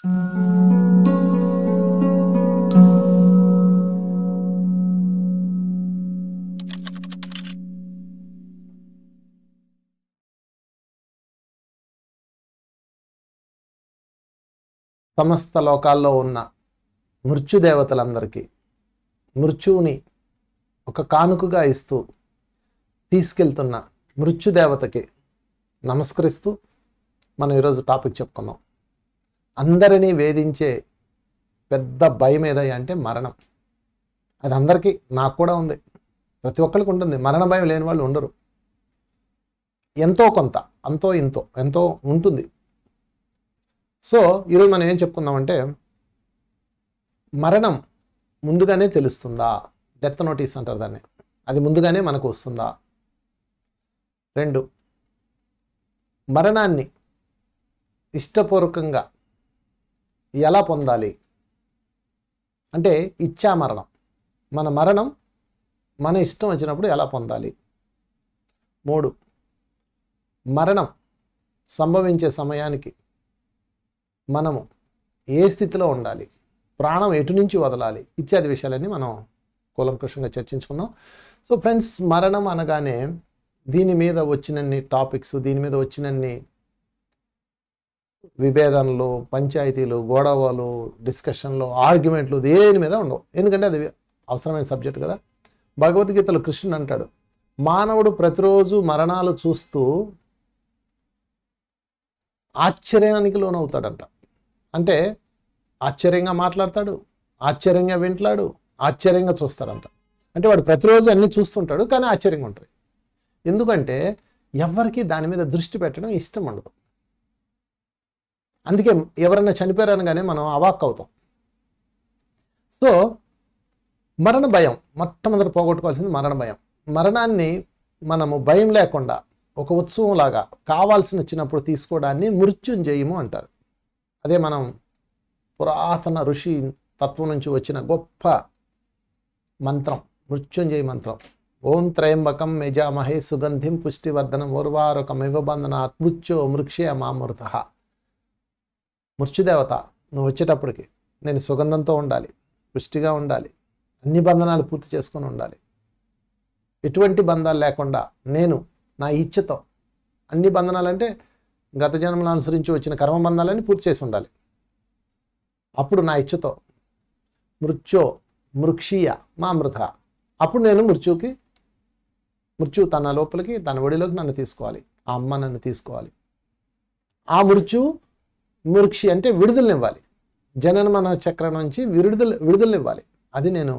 సమస్త లోకాల్లో ఉన్న మృత్యుదేవతలందరికీ మృత్యువుని ఒక కానుకగా ఇస్తూ తీసుకెళ్తున్న మృత్యుదేవతకి నమస్కరిస్తూ మనం ఈరోజు టాపిక్ చెప్పుకుందాం. అందరినీ వేధించే పెద్ద భయం ఏదయ్యా అంటే మరణం. అది అందరికీ, నాకు కూడా ఉంది, ప్రతి ఒక్కరికి ఉంటుంది. మరణ భయం లేని వాళ్ళు ఉండరు. ఎంతో కొంత, అంతో ఇంతో ఎంతో ఉంటుంది. సో ఈరోజు మనం ఏం చెప్పుకుందామంటే, మరణం ముందుగానే తెలుస్తుందా? డెత్ నోటీస్ అంటారు దాన్ని. అది ముందుగానే మనకు వస్తుందా? 2, మరణాన్ని ఇష్టపూర్వకంగా ఎలా పొందాలి అంటే, ఇచ్చా మరణం, మన మరణం మన ఇష్టం వచ్చినప్పుడు ఎలా పొందాలి. 3, మరణం సంభవించే సమయానికి మనము ఏ స్థితిలో ఉండాలి, ప్రాణం ఎటు నుంచి వదలాలి, ఇత్యాది విషయాలన్నీ మనం కూలంకషంగా చర్చించుకుందాం. సో ఫ్రెండ్స్, మరణం అనగానే దీని మీద వచ్చినన్ని టాపిక్స్, దీని మీద వచ్చినన్ని విభేదనలు, పంచాయతీలు, గొడవలు, డిస్కషన్లు, ఆర్గ్యుమెంట్లు దేని మీద ఉండవు. ఎందుకంటే అది అవసరమైన సబ్జెక్ట్ కదా. భగవద్గీతలో కృష్ణుడు అంటాడు, మానవుడు ప్రతిరోజు మరణాలు చూస్తూ ఆశ్చర్యానికి లోనవుతాడంట. అంటే ఆశ్చర్యంగా మాట్లాడతాడు, ఆశ్చర్యంగా వింటాడు, ఆశ్చర్యంగా చూస్తాడంట. అంటే వాడు ప్రతిరోజు అన్నీ చూస్తుంటాడు, కానీ ఆశ్చర్యంగా ఉంటుంది. ఎందుకంటే ఎవరికి దాని మీద దృష్టి పెట్టడం ఇష్టం ఉండదు. అందుకే ఎవరైనా చనిపోయారనగానే మనం అవాక్ అవుతాం. సో మరణ భయం, మొట్టమొదటి పోగొట్టుకోవాల్సింది మరణ భయం. మరణాన్ని మనము భయం లేకుండా ఒక ఉత్సవంలాగా కావాల్సిన వచ్చినప్పుడు తీసుకోవడాన్ని మృత్యుంజయము అంటారు. అదే మనం పురాతన ఋషి తత్వం నుంచి వచ్చిన గొప్ప మంత్రం, మృత్యుంజయ మంత్రం. ఓం త్రయంబకం యజామహే సుగంధిం పుష్టివర్ధనం ఉర్వారుకమివ బంధనాత్ మృత్యో మృక్షే మామృతః. మృత్యుదేవత, నువ్వు వచ్చేటప్పటికి నేను సుగంధంతో ఉండాలి, పుష్టిగా ఉండాలి, అన్ని బంధనాలు పూర్తి చేసుకొని ఉండాలి, ఎటువంటి బంధాలు లేకుండా నేను నా ఇచ్ఛతో, అన్ని బంధనాలు అంటే గత జన్మలను అనుసరించి వచ్చిన కర్మబంధాలన్నీ పూర్తి చేసి ఉండాలి. అప్పుడు నా ఇచ్ఛతో మృత్యో మృక్షీయ మామృత, అప్పుడు నేను మృత్యు తన లోపలికి, తన ఒడిలోకి నన్ను తీసుకోవాలి, ఆ అమ్మ నన్ను తీసుకోవాలి. ఆ మృత్యు మృక్షి అంటే విడుదలనివ్వాలి, జనన చక్రం నుంచి విడుదలనివ్వాలి. అది నేను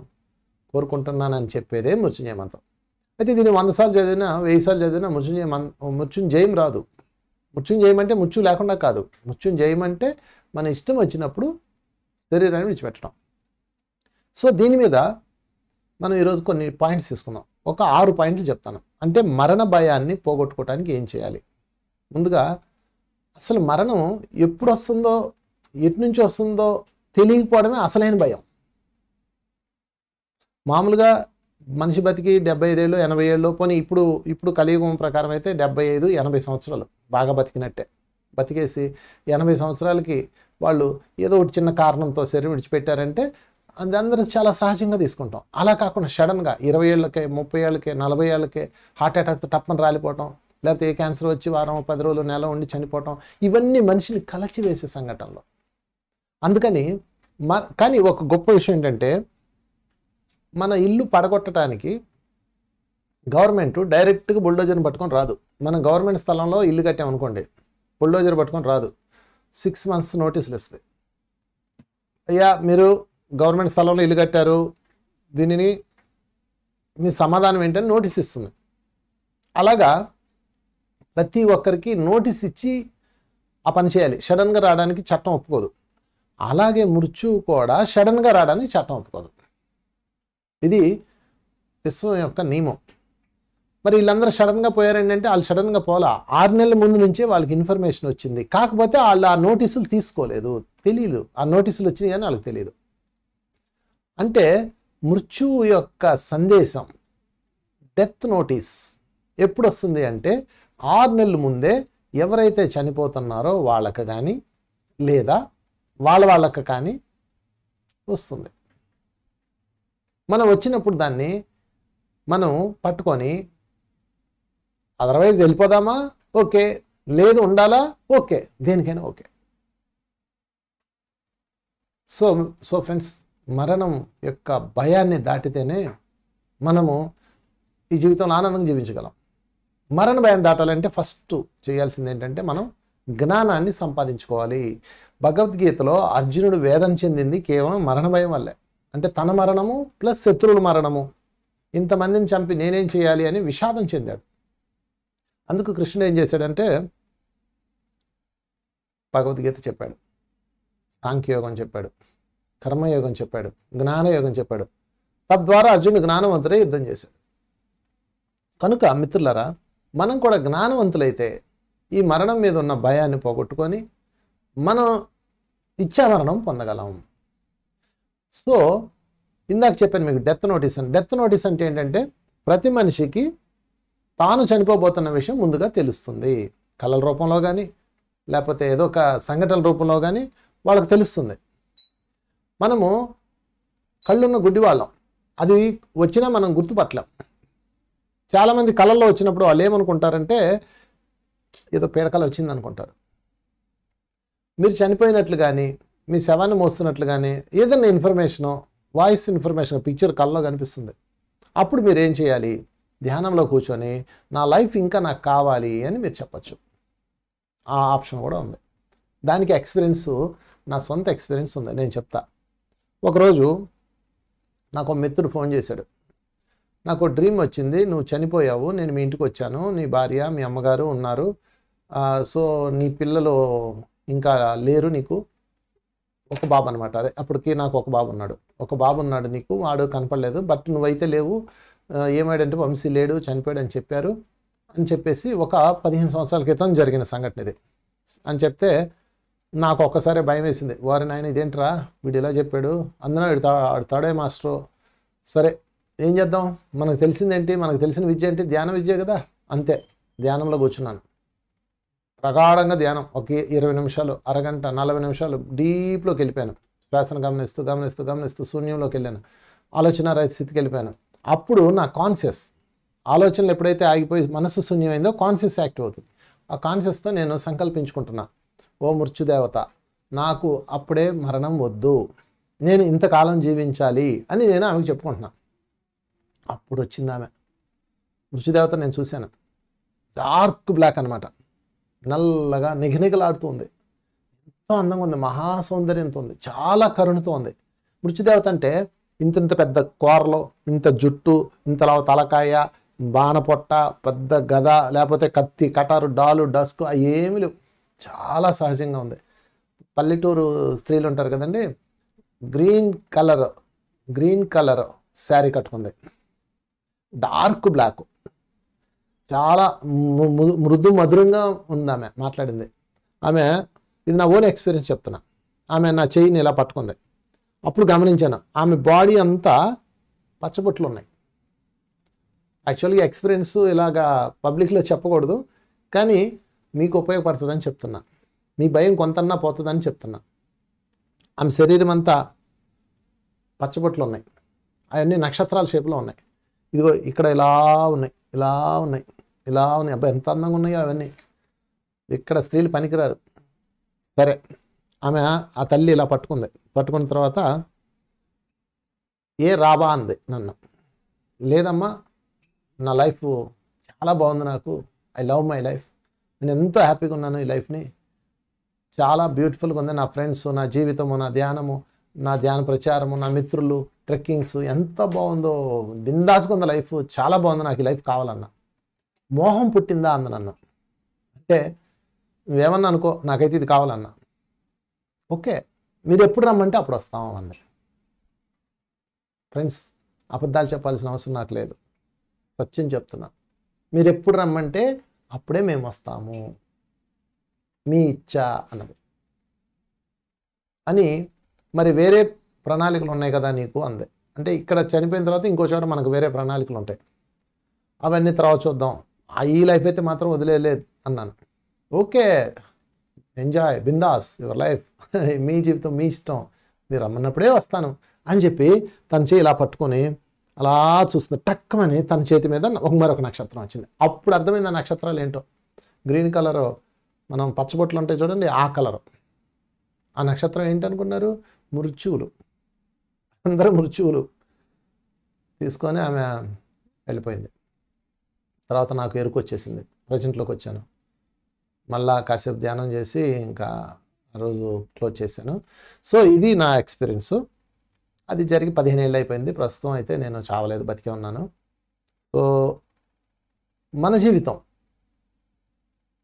కోరుకుంటున్నానని చెప్పేదే మృత్యుంజయ మంత్రం. అయితే దీన్ని 100 సార్లు చదివినా, 1000 సార్లు చదివినా మృత్యుంజయం రాదు. మృత్యుంజయం అంటే మృత్యు లేకుండా కాదు. మృత్యుంజయం అంటే మన ఇష్టం వచ్చినప్పుడు శరీరాన్ని విడిచిపెట్టడం. సో దీని మీద మనం ఈరోజు కొన్ని పాయింట్స్ తీసుకుందాం. ఒక 6 పాయింట్లు చెప్తాను. అంటే మరణ భయాన్ని పోగొట్టుకోవడానికి ఏం చేయాలి. ముందుగా అసలు మరణం ఎప్పుడు వస్తుందో, ఎటు నుంచి వస్తుందో తెలియకపోవడమే అసలైన భయం. మామూలుగా మనిషి బతికి 75 ఏళ్ళు 80 ఏళ్ళు, పోనీ ఇప్పుడు కలియుగం ప్రకారం అయితే 75 80 సంవత్సరాలు బాగా బతికినట్టే. బతికేసి 80 సంవత్సరాలకి వాళ్ళు ఏదో ఒకటి చిన్న కారణంతో శరీరం విడిచిపెట్టారంటే అది అందరూ చాలా సహజంగా తీసుకుంటాం. అలా కాకుండా సడన్గా 20 ఏళ్ళకే 30 ఏళ్ళకే 40 ఏళ్ళకే హార్ట్ అటాక్తో టప్పని రాలిపోవటం, లేకపోతే ఏ క్యాన్సర్ వచ్చి వారం 10 రోజులు నెల ఉండి చనిపోవటం, ఇవన్నీ మనిషిని కలచివేసే సంఘటనలు. అందుకని కానీ ఒక గొప్ప విషయం ఏంటంటే, మన ఇల్లు పడగొట్టడానికి గవర్నమెంట్ డైరెక్ట్గా బుల్డోజర్ని పట్టుకొని రాదు. మనం గవర్నమెంట్ స్థలంలో ఇల్లు కట్టామనుకోండి, బుల్డోజర్ పట్టుకొని రాదు, 6 months నోటీసులు ఇస్తుంది. అయ్యా మీరు గవర్నమెంట్ స్థలంలో ఇల్లు కట్టారు, దీనిని మీ సమాధానం ఏంటని నోటీస్ ఇస్తుంది. అలాగా ప్రతి ఒక్కరికి నోటీస్ ఇచ్చి ఆ పని చేయాలి. సడన్గా రావడానికి చట్టం ఒప్పుకోదు. అలాగే మృత్యువు కూడా సడన్గా రావడానికి చట్టం ఒప్పుకోదు. ఇది విశ్వం యొక్క నియమం. మరి వీళ్ళందరూ సడన్గా పోయారంటే వాళ్ళు సడన్గా పోలా, 6 నెలల ముందు నుంచే వాళ్ళకి ఇన్ఫర్మేషన్ వచ్చింది. కాకపోతే వాళ్ళు ఆ నోటీసులు తీసుకోలేదు, తెలియదు. ఆ నోటీసులు వచ్చినాయి కానీ వాళ్ళకి తెలియదు. అంటే మృత్యువు యొక్క సందేశం, డెత్ నోటీస్ ఎప్పుడు వస్తుంది అంటే 6 నెలల ముందే ఎవరైతే చనిపోతున్నారో వాళ్ళకి కానీ, లేదా వాళ్ళకి కానీ వస్తుంది. మనం వచ్చినప్పుడు దాన్ని మనం పట్టుకొని అదర్వైజ్ వెళ్ళిపోదామా, ఓకే, లేదు ఉండాలా, ఓకే, దేనికైనా ఓకే. సో ఫ్రెండ్స్, మరణం యొక్క భయాన్ని దాటితేనే మనము ఈ జీవితంలో ఆనందంగా జీవించగలం. మరణ భయం దాటాలంటే ఫస్ట్ చేయాల్సింది ఏంటంటే మనం జ్ఞానాన్ని సంపాదించుకోవాలి. భగవద్గీతలో అర్జునుడు వేదన చెందింది కేవలం మరణ భయం వల్లే. అంటే తన మరణము ప్లస్ శత్రువుల మరణము, ఇంతమందిని చంపి నేనేం చేయాలి అని విషాదం చెందాడు. అందుకు కృష్ణుడు ఏం చేశాడంటే భగవద్గీత చెప్పాడు, సాంఖ్యయోగం చెప్పాడు, కర్మయోగం చెప్పాడు, జ్ఞానయోగం చెప్పాడు. తద్వారా అర్జునుడు జ్ఞానవంతుడే యుద్ధం చేశాడు. కనుక మిత్రులారా, మనం కూడా జ్ఞానవంతులైతే ఈ మరణం మీద ఉన్న భయాన్ని పోగొట్టుకొని మనం ఇచ్ఛామరణం పొందగలం. సో ఇందాక చెప్పాను మీకు డెత్ నోటీస్ అని. డెత్ నోటీస్ అంటే ఏంటంటే ప్రతి మనిషికి తాను చనిపోబోతున్న విషయం ముందుగా తెలుస్తుంది. కళల రూపంలో కానీ లేకపోతే ఏదో ఒక సంఘటనల రూపంలో కానీ వాళ్ళకి తెలుస్తుంది. మనము కళ్ళున్న గుడ్డివాళ్ళం, అది వచ్చినా మనం గుర్తుపట్టలేం. చాలామంది కళల్లో వచ్చినప్పుడు వాళ్ళు ఏమనుకుంటారంటే ఏదో పీడకల వచ్చింది అనుకుంటారు. మీరు చనిపోయినట్లు కానీ మీ శవాన్ని మోస్తున్నట్లు కానీ ఏదైనా ఇన్ఫర్మేషను, వాయిస్ ఇన్ఫర్మేషన్, పిక్చర్ కళ్ళలో కనిపిస్తుంది. అప్పుడు మీరు ఏం చేయాలి? ధ్యానంలో కూర్చొని నా లైఫ్ ఇంకా నాకు కావాలి అని మీరు చెప్పచ్చు. ఆ ఆప్షన్ కూడా ఉంది. దానికి ఎక్స్పీరియన్స్, నా సొంత ఎక్స్పీరియన్స్ ఉంది, నేను చెప్తా. ఒకరోజు నాకు ఒక మిత్రుడు ఫోన్ చేశాడు. నాకు డ్రీమ్ వచ్చింది, నువ్వు చనిపోయావు, నేను మీ ఇంటికి వచ్చాను, నీ భార్య మీ అమ్మగారు ఉన్నారు, సో నీ పిల్లలు ఇంకా లేరు, నీకు ఒక బాబు అనమాట. అదే అప్పటికి నాకు ఒక బాబు ఉన్నాడు నీకు, వాడు కనపడలేదు, బట్ నువ్వైతే లేవు, ఏమాడంటే వంశీ లేడు, చనిపోయాడు అని చెప్పారు అని చెప్పేసి ఒక 15 సంవత్సరాల క్రితం జరిగిన సంఘటన ఇది అని చెప్తే నాకు ఒక్కసారి భయం వేసింది. వారి నాయన ఇదేంట్రా వీడు ఇలా చెప్పాడు, అందులో తాడే మాస్టరు. సరే ఏం చేద్దాం, మనకు తెలిసిందేంటి, మనకు తెలిసిన విద్య ఏంటి, ధ్యాన విద్య కదా. అంతే, ధ్యానంలో కూర్చున్నాను, ప్రగాఢంగా ధ్యానం. ఒక 20 నిమిషాలు, అరగంట, 40 నిమిషాలు డీప్లోకి వెళ్ళిపోయాను. శ్వాసను గమనిస్తూ గమనిస్తూ గమనిస్తూ శూన్యంలోకి వెళ్ళాను, ఆలోచన రహిత స్థితికి వెళ్ళిపోయాను. అప్పుడు నా కాన్షియస్ ఆలోచనలు ఎప్పుడైతే ఆగిపోయి మనస్సు శూన్యమైందో కాన్షియస్ యాక్టివ్ అవుతుంది. ఆ కాన్షియస్తో నేను సంకల్పించుకుంటున్నా, ఓ మృత్యుదేవత, నాకు అప్పుడే మరణం వద్దు, నేను ఇంతకాలం జీవించాలి అని నేను ఆమెకు చెప్పుకుంటున్నా. అప్పుడు వచ్చింది ఆమె, మృత్యుదేవత నేను చూశాను. డార్క్ బ్లాక్ అనమాట, నల్లగా నిగనిగలాడుతూ ఉంది, ఎంతో అందంగా ఉంది, మహాసౌందర్యంతో ఉంది, చాలా కరుణతో ఉంది. మృత్యుదేవత అంటే ఇంత పెద్ద కూరలో, ఇంత జుట్టు, ఇంతలా తలకాయ, బాణపొట్ట, పెద్ద గద, లేకపోతే కత్తి, కటారు, డాలు, డస్కు ఏమి లేవు, చాలా సహజంగా ఉంది. పల్లెటూరు స్త్రీలు ఉంటారు కదండి, గ్రీన్ కలర్ శారీ కట్టుకుంది, డార్క్ బ్లాక్, చాలా మృదు మధురంగా ఉంది ఆమె మాట్లాడింది. ఆమె, ఇది నా ఓన్ ఎక్స్పీరియన్స్ చెప్తున్నా, ఆమె నా చెయ్యిని ఇలా పట్టుకుంది. అప్పుడు గమనించాను ఆమె బాడీ అంతా పచ్చబొట్లు ఉన్నాయి. యాక్చువల్గా ఎక్స్పీరియన్స్ ఇలాగా పబ్లిక్లో చెప్పకూడదు, కానీ మీకు ఉపయోగపడుతుందని చెప్తున్నా, మీ భయం కొంతన్నా పోతుందని చెప్తున్నా. ఆమె శరీరం అంతా పచ్చబొట్లు ఉన్నాయి, అవన్నీ నక్షత్రాల షేపులో ఉన్నాయి. ఇదిగో ఇక్కడ ఇలా ఉన్నాయి, ఇలా ఉన్నాయి, ఇలా ఉన్నాయి. అబ్బాయి ఎంత అందంగా ఉన్నాయో అవన్నీ. ఇక్కడ స్త్రీలు పనికిరారు. సరే, ఆమె ఆ తల్లి ఇలా పట్టుకున్న తర్వాత ఏ రాబా అంది నన్ను. లేదమ్మా, నా లైఫ్ చాలా బాగుంది, నాకు ఐ లవ్ మై లైఫ్, నేను ఎంతో హ్యాపీగా ఉన్నాను, ఈ లైఫ్ని చాలా బ్యూటిఫుల్గా ఉంది, నా ఫ్రెండ్స్, నా జీవితము, నా ధ్యానము, నా ధ్యాన ప్రచారము, నా మిత్రులు, ట్రెక్కింగ్స్, ఎంత బాగుందో, బిందాస్గా ఉంది లైఫ్, చాలా బాగుంది, నాకు ఈ లైఫ్ కావాలన్నా. మోహం పుట్టిందా అంది నన్ను. అంటే నువ్వేమన్నా అనుకో, నాకైతే ఇది కావాలన్నా. ఓకే, మీరు ఎప్పుడు రమ్మంటే అప్పుడు వస్తాము అంది. ఫ్రెండ్స్, అబద్ధాలు చెప్పాల్సిన అవసరం నాకు లేదు, సత్యం చెప్తున్నా. మీరు ఎప్పుడు రమ్మంటే అప్పుడే మేము వస్తాము, మీ ఇచ్చ అన్నది. అని మరి వేరే ప్రణాళికలు ఉన్నాయి కదా నీకు అంది. అంటే ఇక్కడ చనిపోయిన తర్వాత ఇంకో చోట మనకు వేరే ప్రణాళికలు ఉంటాయి, అవన్నీ తర్వాత చూద్దాం, ఈ లైఫ్ అయితే మాత్రం వదిలేదు అన్నాను. ఓకే, ఎంజాయ్ బిందాస్ యువర్ లైఫ్, మీ జీవితం మీ ఇష్టం, మీరు రమ్మన్నప్పుడే వస్తాను అని చెప్పి తన చేయి ఇలా పట్టుకొని అలా చూస్తుంది. టక్కమని తన చేతి మీద మరొక నక్షత్రం వచ్చింది. అప్పుడు అర్థమైంది ఆ నక్షత్రాలు ఏంటో. గ్రీన్ కలరు, మనం పచ్చబొట్లు ఉంటాయి చూడండి, ఆ కలరు. ఆ నక్షత్రం ఏంటనుకున్నారు? మృత్యువులు. అందరూ మృత్యువులు తీసుకొని ఆమె వెళ్ళిపోయింది. తర్వాత నాకు ఎరుకు వచ్చేసింది, ప్రజెంట్లోకి వచ్చాను. మళ్ళా కాసేపు ధ్యానం చేసి ఇంకా ఆ రోజు క్లోజ్ చేశాను. సో ఇది నా ఎక్స్పీరియన్స్. అది జరిగి 15 ఏళ్ళు అయిపోయింది. ప్రస్తుతం అయితే నేను చావలేదు, బతికే ఉన్నాను. సో మన జీవితం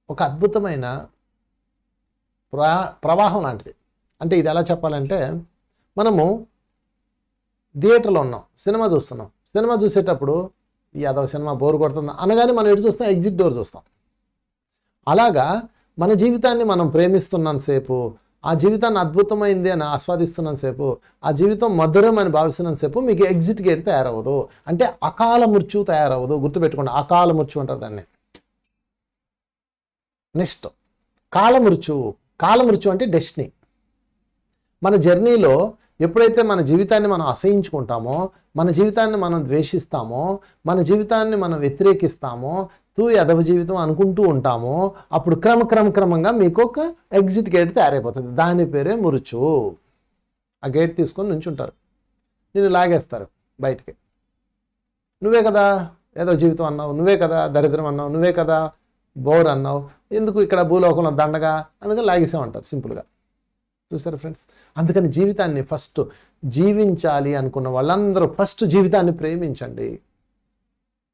ఒక అద్భుతమైన ప్రవాహం లాంటిది. అంటే ఇది ఎలా చెప్పాలంటే, మనము థియేటర్లో ఉన్నాం, సినిమా చూస్తున్నాం. సినిమా చూసేటప్పుడు యాదవ సినిమా బోర్ కొడుతుంది అనగానే మనం ఎటు చూస్తాం? ఎగ్జిట్ డోర్ చూస్తాం. అలాగా మన జీవితాన్ని మనం ప్రేమిస్తున్నంతసేపు, ఆ జీవితాన్ని అద్భుతమైంది అని ఆస్వాదిస్తున్నంతసేపు, ఆ జీవితం మధురం అని భావిస్తున్నంతసేపు మీకు ఎగ్జిట్ గేట్ తయారవ్వదు. అంటే అకాల మృత్యు తయారవ్వదు. గుర్తుపెట్టుకోండి, అకాల మృత్యు అంటారు దాన్ని. నెక్స్ట్ కాలమృత్యు. కాలమృత్యు అంటే డెస్టినీ. మన జర్నీలో ఎప్పుడైతే మన జీవితాన్ని మనం అసహించుకుంటామో, మన జీవితాన్ని మనం ద్వేషిస్తామో, మన జీవితాన్ని మనం వ్యతిరేకిస్తామో, ఎదవ జీవితం అనుకుంటూ ఉంటామో, అప్పుడు క్రమంగా మీకు ఒక ఎగ్జిట్ గేట్ తయారైపోతుంది. దాని పేరే మృత్యు. ఆ గేట్ తీసుకొని నుంచుంటారు, నిన్ను లాగేస్తారు బయటికి. నువ్వే కదా ఏదో జీవితం అన్నావు, నువ్వే కదా దరిద్రం అన్నావు, నువ్వే కదా బోర్ అన్నావు, ఎందుకు ఇక్కడ భూలోకంలో దండగా, అందుకని లాగేసామంటారు సింపుల్గా. చూసారు ఫ్రెండ్స్? అందుకని జీవితాన్ని ఫస్ట్ జీవించాలి అనుకున్న వాళ్ళందరూ ఫస్ట్ జీవితాన్ని ప్రేమించండి,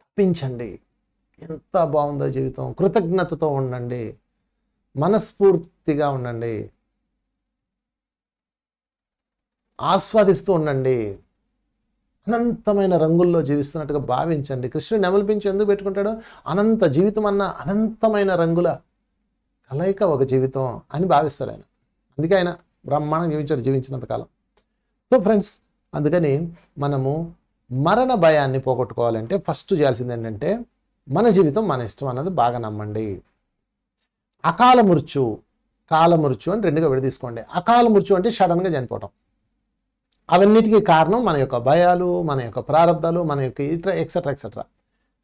తప్పించండి. ఎంత బాగుందో జీవితం. కృతజ్ఞతతో ఉండండి, మనస్ఫూర్తిగా ఉండండి, ఆస్వాదిస్తూ ఉండండి, అనంతమైన రంగుల్లో జీవిస్తున్నట్టుగా భావించండి. కృష్ణుడు నెమలిపించి ఎందుకు పెట్టుకుంటాడు? అనంత జీవితం అన్న అనంతమైన రంగుల కలయిక ఒక జీవితం అని భావిస్తాడు ఆయన. అందుకే ఆయన బ్రహ్మాండంగా జీవించాడు జీవించినంతకాలం. సో ఫ్రెండ్స్, అందుకని మనము మరణ భయాన్ని పోగొట్టుకోవాలంటే ఫస్ట్ చేయాల్సింది ఏంటంటే, మన జీవితం మన ఇష్టం అన్నది బాగా నమ్మండి. అకాల మృత్యు, కాలమృత్యు అని రెండుగా విడదీసుకోండి. అకాల మృత్యు అంటే సడన్గా చనిపోవటం. అవన్నిటికీ కారణం మన యొక్క భయాలు, మన యొక్క ప్రారంధాలు, మన యొక్క ఎక్సెట్రా ఎక్సెట్రా.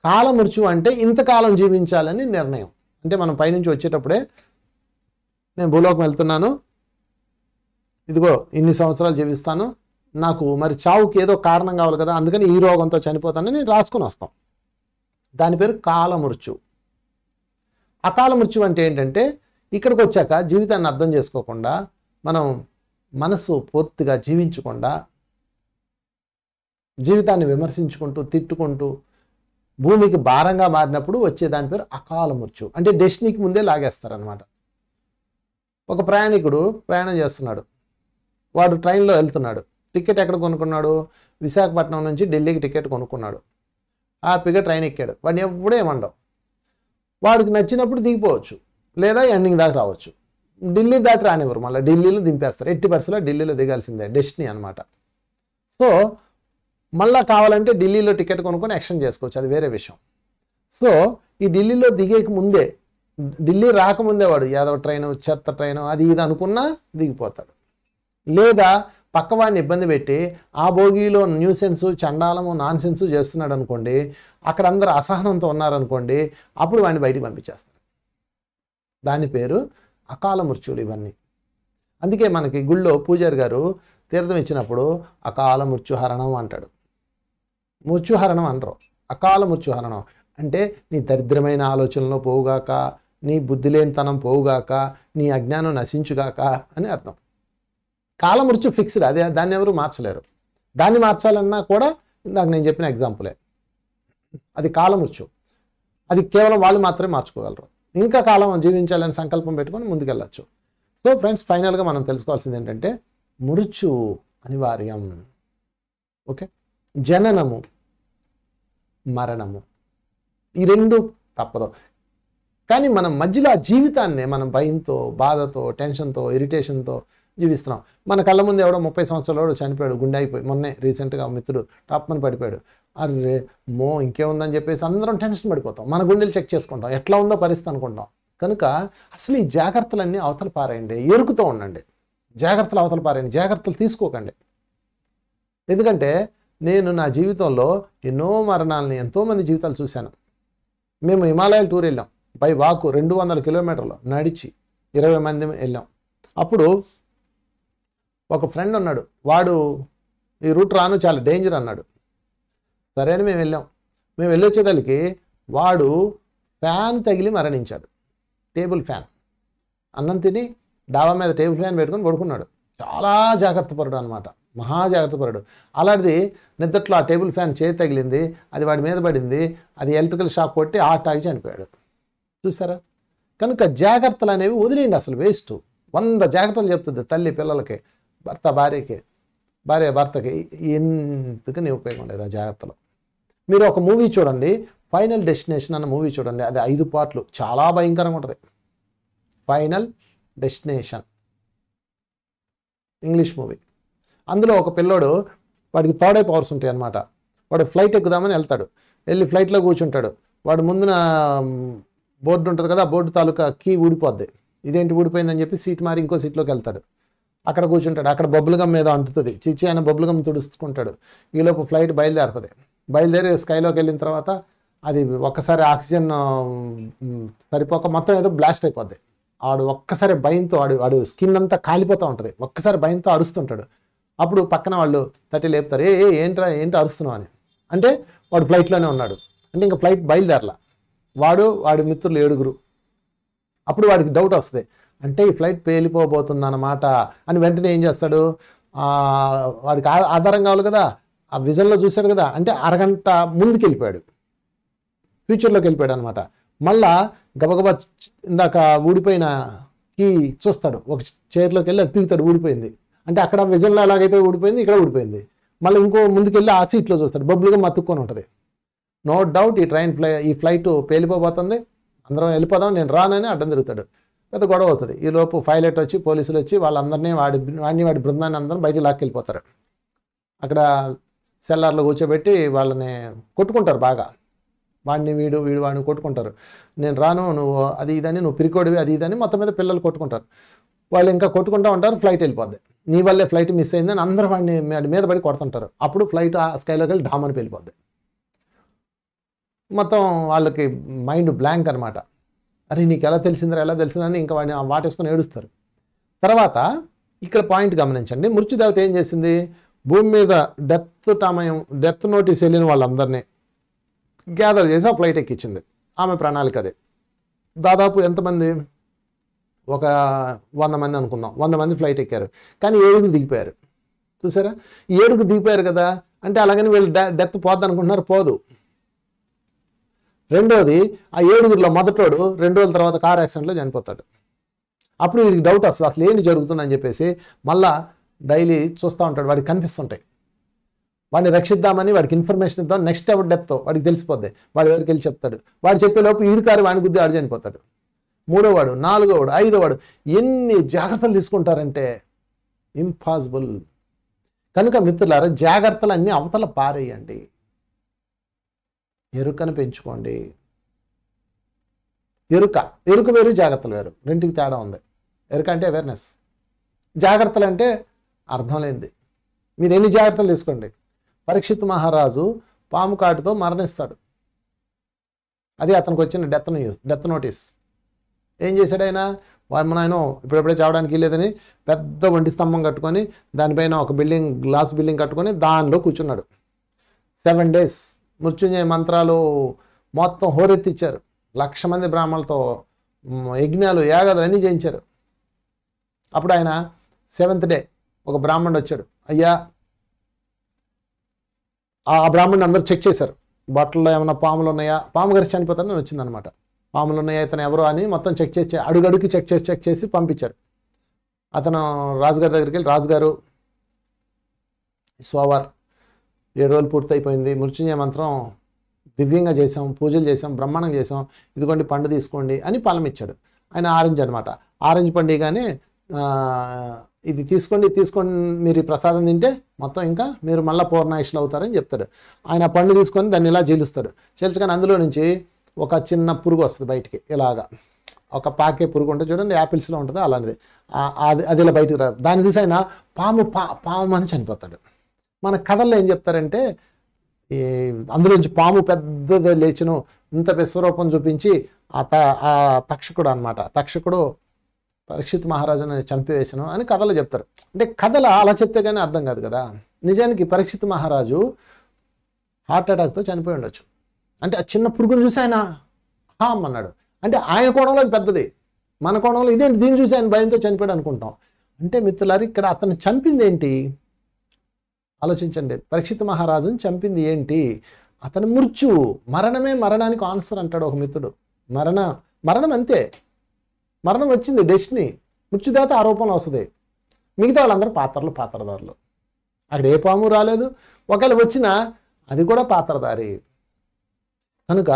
కాలమృత్యు అంటే ఇంతకాలం జీవించాలని నిర్ణయం. అంటే మనం పైనుంచి వచ్చేటప్పుడే నేను భూలోకం వెళ్తున్నాను, ఇదిగో ఇన్ని సంవత్సరాలు జీవిస్తాను, నాకు మరి చావుకి ఏదో కారణం కావాలి కదా, అందుకని ఈ రోగంతో చనిపోతానని రాసుకొని వస్తాం. దాని పేరు కాలమృత్యు. అకాల మృత్యు అంటే ఏంటంటే, ఇక్కడికి వచ్చాక జీవితాన్ని అర్థం చేసుకోకుండా, మనం మనసు పూర్తిగా జీవించకుండా, జీవితాన్ని విమర్శించుకుంటూ తిట్టుకుంటూ భూమికి భారంగా మారినప్పుడు వచ్చే దాని పేరు అకాల మృత్యు. అంటే డెస్టినీకి ముందే లాగేస్తారనమాట. ఒక ప్రయాణికుడు ప్రయాణం చేస్తున్నాడు, వాడు ట్రైన్లో వెళ్తున్నాడు. టికెట్ ఎక్కడ కొనుక్కున్నాడు? విశాఖపట్నం నుంచి ఢిల్లీకి టికెట్ కొనుక్కున్నాడు. హ్యాపీగా ట్రైన్ ఎక్కాడు. వాడిని ఎప్పుడూ ఏమండవు. వాడికి నచ్చినప్పుడు దిగిపోవచ్చు, లేదా ఎండింగ్ దాకా రావచ్చు. ఢిల్లీ దాటి రానివ్వరు, మళ్ళీ ఢిల్లీలో దింపేస్తారు. 80% ఢిల్లీలో దిగాల్సిందే, డెస్టినీ అనమాట. సో మళ్ళీ కావాలంటే ఢిల్లీలో టికెట్ కొనుక్కొని ఎక్స్టెండ్ చేసుకోవచ్చు, అది వేరే విషయం. సో ఈ ఢిల్లీలో దిగేకి ముందే, ఢిల్లీ రాకముందే వాడు యాదవ ట్రైను, చెత్త ట్రైను, అది ఇది అనుకున్నా దిగిపోతాడు. లేదా పక్కవాడిని ఇబ్బంది పెట్టి ఆ భోగిలో న్యూసెన్సు, చండాలము, నాన్ సెన్సు చేస్తున్నాడు అనుకోండి, అక్కడ అందరూ అసహనంతో ఉన్నారనుకోండి, అప్పుడు వాడిని బయటికి పంపించేస్తారు. దాని పేరు అకాల మృత్యువులు ఇవన్నీ. అందుకే మనకి గుళ్ళో పూజారి గారు తీర్థం ఇచ్చినప్పుడు అకాల మృత్యుహరణం అంటాడు. మృత్యుహరణం అనరు, అకాల మృత్యుహరణం అంటే నీ దరిద్రమైన ఆలోచనలో పోవుగాక, నీ బుద్ధి లేనితనం పోవుగాక, నీ అజ్ఞానం నశించుగాక అని అర్థం. కాలమృత్యు ఫిక్స్డ్, అదే, దాన్ని ఎవరు మార్చలేరు. దాన్ని మార్చాలన్నా కూడా ఇందాక నేను చెప్పిన ఎగ్జాంపులే, అది కాలమృత్యు. అది కేవలం వాళ్ళు మాత్రమే మార్చుకోగలరు. ఇంకా కాలం జీవించాలని సంకల్పం పెట్టుకొని ముందుకెళ్ళచ్చు. సో ఫ్రెండ్స్, ఫైనల్గా మనం తెలుసుకోవాల్సింది ఏంటంటే, మృత్యు అనివార్యం. ఓకే, జననము మరణము ఈ రెండు తప్పదు. కానీ మనం మధ్యలో ఆ జీవితాన్ని మనం భయంతో, బాధతో, టెన్షన్తో, ఇరిటేషన్తో జీవిస్తున్నాం. మన కళ్ళ ముందు ఎవడో 30 సంవత్సరాలు చనిపోయాడు, గుండె అయిపోయి. మొన్నే రీసెంట్గా మిత్రుడు టాప్మని పడిపోయాడు. అరే ఇంకేముందని చెప్పేసి అందరం టెన్షన్ పడిపోతాం. మన గుండెలు చెక్ చేసుకుంటాం, ఎట్లా ఉందో పరిస్థితి అనుకుంటాం. కనుక అసలు ఈ జాగ్రత్తలన్నీ అవతల పారేయండి, ఎరుకుతూ ఉండండి. జాగ్రత్తలు అవతల పారేయండి, జాగ్రత్తలు తీసుకోకండి. ఎందుకంటే నేను నా జీవితంలో ఎన్నో మరణాలని, ఎంతోమంది జీవితాలు చూశాను. మేము హిమాలయాల టూర్ వెళ్ళాం, బై వాకు 200 కిలోమీటర్లు నడిచి 20 మంది వెళ్ళాం. అప్పుడు ఒక ఫ్రెండ్ ఉన్నాడు, వాడు ఈ రూట్ రాను చాలా డేంజర్ అన్నాడు. సరే అని మేము వెళ్ళాం. మేము వెళ్ళొచ్చేదానికి వాడు ఫ్యాన్ తగిలి మరణించాడు. టేబుల్ ఫ్యాన్, అన్నం తిని డాబా మీద టేబుల్ ఫ్యాన్ పెట్టుకొని పడుకున్నాడు. చాలా జాగ్రత్తపరుడు అనమాట, మహా జాగ్రత్తపరుడు. అలాంటిది నిద్దట్లో ఆ టేబుల్ ఫ్యాన్ చేతి తగిలింది, అది వాడి మీద పడింది, అది ఎలక్ట్రికల్ షాక్ కొట్టి హార్ట్ ఆగి చనిపోయాడు. చూసారా? కనుక జాగ్రత్తలు అనేవి వదిలేయండి, అసలు వేస్ట్. 100 జాగ్రత్తలు చెప్తుంది తల్లి పిల్లలకి, భర్త భార్యకి, భార్య భర్తకి. ఎందుకని ఉపయోగం లేదు ఆ జాగ్రత్తలు. మీరు ఒక మూవీ చూడండి, ఫైనల్ డెస్టినేషన్ అన్న మూవీ చూడండి, అది 5 పార్ట్లు, చాలా భయంకరంగా ఉంటుంది. Final destination English movie. అందులో ఒక పిల్లోడు, వాడికి థర్డ్ ఐ పవర్స్ ఉంటాయి అన్నమాట. వాడు ఫ్లైట్ ఎక్కుదామని వెళ్తాడు, వెళ్ళి ఫ్లైట్లో కూర్చుంటాడు. వాడు ముందున బోర్డు ఉంటుంది కదా, బోర్డు తాలూకా కీ ఊడిపోద్ది. ఇదేంటి ఊడిపోయిందని చెప్పి సీట్ మారి ఇంకో సీట్లోకి వెళ్తాడు. అక్కడ కూర్చుంటాడు. అక్కడ బబుల్ గమ్ మీద అంటుతుంది, చిచ్చి ఆయన బబుల్ గమ్ తుడుచుకుంటాడు. ఈలోపు ఫ్లైట్ బయలుదేరుతుంది. బయలుదేరి స్కైలోకి వెళ్ళిన తర్వాత అది ఒక్కసారి ఆక్సిజన్ సరిపోక మొత్తం ఏదో బ్లాస్ట్ అయిపోద్ది. వాడు ఒక్కసారి భయంతో వాడు స్కిన్ అంతా కాలిపోతూ ఉంటుంది. ఒక్కసారి భయంతో అరుస్తుంటాడు. అప్పుడు పక్కన వాళ్ళు తట్టి లేపుతారు, ఏంటి అరుస్తున్నావు అని. అంటే వాడు ఫ్లైట్లోనే ఉన్నాడు. అంటే ఇంకా ఫ్లైట్ బయలుదేరలా. వాడి మిత్రులు 7. అప్పుడు వాడికి డౌట్ వస్తుంది, అంటే ఈ ఫ్లైట్ పేలిపోబోతుంది అన్నమాట అని. వెంటనే ఏం చేస్తాడు, వాడికి ఆధారం కావాలి కదా, ఆ విజన్లో చూశాడు కదా, అంటే అరగంట ముందుకు వెళ్ళిపోయాడు, ఫ్యూచర్లోకి వెళ్ళిపోయాడు అనమాట. మళ్ళా గబగబా ఇందాక ఊడిపోయిన కీ చూస్తాడు, ఒక చైర్లోకి వెళ్ళి అది పీకుతాడు, ఊడిపోయింది. అంటే అక్కడ విజన్లో ఎలాగైతే ఊడిపోయింది, ఇక్కడ ఊడిపోయింది. మళ్ళీ ఇంకో ముందుకెళ్ళి ఆ సీట్లో చూస్తాడు, బబ్బులుగా మత్తుక్కొని ఉంటుంది. నో డౌట్ ఈ ఫ్లైట్ పేలిపోబోతుంది, అందరం వెళ్ళిపోదాం, నేను రానని అడ్డం తిరుగుతాడు. పెద్ద గొడవ అవుతుంది. ఈలోపు పైలట్ వచ్చి, పోలీసులు వచ్చి వాళ్ళందరినీ వాడి బృందాన్ని అందరం బయటికి లాక్కెళ్ళిపోతారు. అక్కడ సెల్లార్లో కూర్చోబెట్టి వాళ్ళని కొట్టుకుంటారు బాగా. వీడు వాడిని కొట్టుకుంటారు. నేను రాను, నువ్వు అది ఇదని, నువ్వు పిరికోడివి, అది ఇదని మొత్తం మీద పిల్లలు కొట్టుకుంటారు. వాళ్ళు ఇంకా కొట్టుకుంటూ ఉంటారు. ఫ్లైట్ వెళ్ళిపోద్ది. నీ వల్లే ఫ్లైట్ మిస్ అయిందని అందరూ వాడిని మీద పడి కొడుతుంటారు. అప్పుడు ఫ్లైట్ ఆ స్కైలోకి వెళ్ళి డామని వెళ్ళిపోద్ది. మొత్తం వాళ్ళకి మైండ్ బ్లాంక్ అనమాట. అరే నీకు ఎలా తెలిసిందని ఇంకా వాడిని వాటేసుకొని ఏడుస్తారు. తర్వాత ఇక్కడ పాయింట్ గమనించండి, మృత్యుదేవత ఏం చేసింది, భూమి మీద డెత్ నోటీస్ వెళ్ళిన వాళ్ళందరినీ గ్యాదర్ చేసి ఆ ఫ్లైట్ ఎక్కించింది. ఆమె ప్రణాళిక అదే. దాదాపు ఎంతమంది, ఒక 100 మంది అనుకుందాం. 100 మంది ఫ్లైట్ ఎక్కారు, కానీ 7 దిగిపోయారు. చూసారా? 7 దిగిపోయారు కదా, అంటే అలాగని వీళ్ళు డెత్ పోద్ది అనుకుంటున్నారు, పోదు. రెండోది, ఆ 7 మొదటోడు 2 రోజుల తర్వాత కార్ యాక్సిడెంట్లో చనిపోతాడు. అప్పుడు వీడికి డౌట్ వస్తుంది, అసలు ఏంటి జరుగుతుందని చెప్పేసి మళ్ళా డైలీ చూస్తూ ఉంటాడు. వాడికి కనిపిస్తుంటాయి. వాడిని రక్షిద్దామని వాడికి ఇన్ఫర్మేషన్ ఇద్దాం, నెక్స్ట్ ఎవరి డెత్తో వాడికి తెలిసిపోద్ది. వాడి దగ్గరికి వెళ్ళి చెప్తాడు. వాడు చెప్పేలోపు ఈడుకారు వాడిని గుద్ది ఆడు చనిపోతాడు. 3వ వాడు, 4వ వాడు, 5వ వాడు. ఎన్ని జాగ్రత్తలు తీసుకుంటారంటే ఇంపాసిబుల్. కనుక మిత్రులారా, జాగ్రత్తలు అన్నీ అవతల పారేయండి, ఎరుకను పెంచుకోండి. ఎరుక వేరు, జాగ్రత్తలు వేరు, రెంటికి తేడా ఉంది. ఎరుక అంటే అవేర్నెస్, జాగ్రత్తలు అంటే అర్థం లేనిది. మీరు ఎన్ని జాగ్రత్తలు తీసుకోండి. పరీక్షిత్ మహారాజు పాము కాటుతో మరణిస్తాడు. అది అతనికి వచ్చిన డెత్ నోటీస్. ఏం చేశాడు ఆయన, ఆయన ఇప్పుడెప్పుడే చావడానికి లేదని పెద్ద వంటి స్తంభం కట్టుకొని దానిపైన ఒక గ్లాస్ బిల్డింగ్ కట్టుకొని దానిలో కూర్చున్నాడు. 7 days మృత్యుంజయ మంత్రాలు మొత్తం హోరెత్తిచ్చారు. 1,00,000 మంది బ్రాహ్మణులతో యజ్ఞాలు, యాగాలు అన్నీ చేయించారు. అప్పుడు ఆయన 7th day ఒక బ్రాహ్మణుడు వచ్చాడు. అయ్యా, ఆ బ్రాహ్మణుని అందరూ చెక్ చేశారు, బట్టల్లో ఏమైనా పాములు ఉన్నాయా, పాము గారి చనిపోతారని వచ్చిందనమాట. పాములు ఉన్నాయా, ఇతను ఎవరో అని మొత్తం చెక్ చేసి అడుగడుగు చెక్ చేసి పంపించారు. అతను రాజుగారి దగ్గరికి వెళ్ళి, రాజుగారు స్వావార్ 7 రోజులు పూర్తయిపోయింది, మృత్యుంజయ మంత్రం దివ్యంగా చేసాం, పూజలు చేసాం, బ్రహ్మాండంగా చేసాం, ఇదిగోండి పండు తీసుకోండి అని పాలం ఇచ్చాడు. ఆయన ఆరెంజ్ అనమాట. ఆరెంజ్ పండు కానీ ఇది తీసుకోండి మీరు ఈ ప్రసాదం తింటే మొత్తం ఇంకా మీరు మళ్ళీ పూర్ణాయుష్లు అవుతారని చెప్తాడు. ఆయన పండు తీసుకొని దాన్ని ఇలా చీలుస్తాడు. చీల్చుకొని అందులో నుంచి ఒక చిన్న పురుగు వస్తుంది బయటికి. ఇలాగా ఒక పాకే పురుగు ఉంటుంది చూడండి, యాపిల్స్లో ఉంటుంది అలాంటిది. అది ఇలా బయటకు రాదు. దాన్ని చూసి ఆయన పాము అని చనిపోతాడు. మన కథల్లో ఏం చెప్తారంటే ఈ అందులోంచి పాము పెద్దది లేచును, ఇంత విశ్వరూపం చూపించి ఆ తక్షకుడు అనమాట, తక్షకుడు పరీక్షిత్ మహారాజుని చంపివేసను అని కథలు చెప్తారు. అంటే కథలు అలా చెప్తే కానీ అర్థం కాదు కదా. నిజానికి పరీక్షిత్ మహారాజు హార్ట్ అటాక్తో చనిపోయి ఉండొచ్చు. అంటే ఆ చిన్న పురుగును చూసి ఆయన హామ్ అన్నాడు. అంటే ఆయన కోణంలో అది పెద్దది, మన కోణంలో ఇదేంటి దీన్ని చూసి ఆయన భయంతో చనిపోయాడు అనుకుంటాం. అంటే మిత్రులారు ఇక్కడ అతను చంపింది ఏంటి ఆలోచించండి. పరీక్షిత్ మహారాజుని చంపింది ఏంటి? అతని మృత్యువు, మరణమే మరణానికి ఆన్సర్ అంటాడు ఒక మిత్రుడు. మరణం అంతే, మరణం వచ్చింది, డెస్టినీ. మృత్యుదాత ఆ రూపంలో వస్తుంది. మిగతా వాళ్ళందరూ పాత్రదారులు. అక్కడ ఏ పాము రాలేదు, ఒకవేళ వచ్చినా అది కూడా పాత్రధారి. కనుక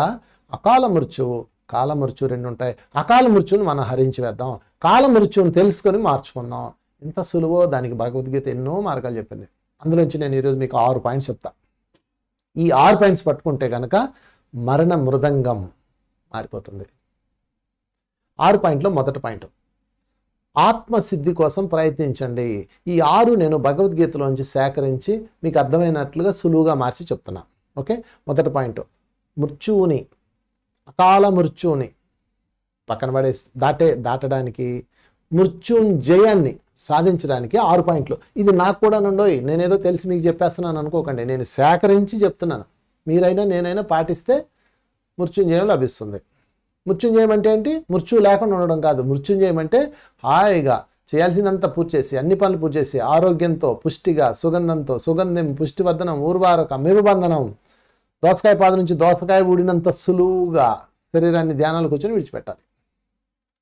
అకాల మృత్యువు, కాల మృత్యు రెండు ఉంటాయి. అకాల మృత్యువుని మనం హరించి వేద్దాం, కాల మృత్యువుని తెలుసుకొని మార్చుకుందాం. ఇంత సులువో దానికి భగవద్గీత ఎన్నో మార్గాలు చెప్పింది. అందులోంచి నేను ఈరోజు మీకు 6 పాయింట్స్ చెప్తా. ఈ 6 పాయింట్స్ పట్టుకుంటే కనుక మరణ మృదంగం మారిపోతుంది. 6 పాయింట్లో మొదటి పాయింట్, ఆత్మసిద్ధి కోసం ప్రయత్నించండి. ఈ 6 నేను భగవద్గీతలోంచి సేకరించి మీకు అర్థమైనట్లుగా సులువుగా మార్చి చెప్తున్నా. ఓకే, మొదటి పాయింట్, మృత్యువుని, అకాల మృత్యువుని పక్కన దాటడానికి, మృత్యుంజయాన్ని సాధించడానికి 6 పాయింట్లు. ఇది నాకు కూడా నుండోయ్, నేనేదో తెలిసి మీకు చెప్పేస్తున్నాను అనుకోకండి, నేను సేకరించి చెప్తున్నాను. మీరైనా నేనైనా పాటిస్తే మృత్యుంజయం లభిస్తుంది. మృత్యుంజయం అంటే ఏంటి? మృత్యు లేకుండా ఉండడం కాదు. మృత్యుంజయం అంటే హాయిగా చేయాల్సిందంతా పూర్తి చేసి, అన్ని పనులు పూర్తి చేసి, ఆరోగ్యంతో, పుష్టిగా, సుగంధం, పుష్టివర్ధనం, ఊర్వారక, మెరుబంధనం, దోసకాయ పాద నుంచి దోసకాయ ఊడినంత సులువుగా శరీరాన్ని ధ్యానాలు కూర్చొని విడిచిపెట్టాలి.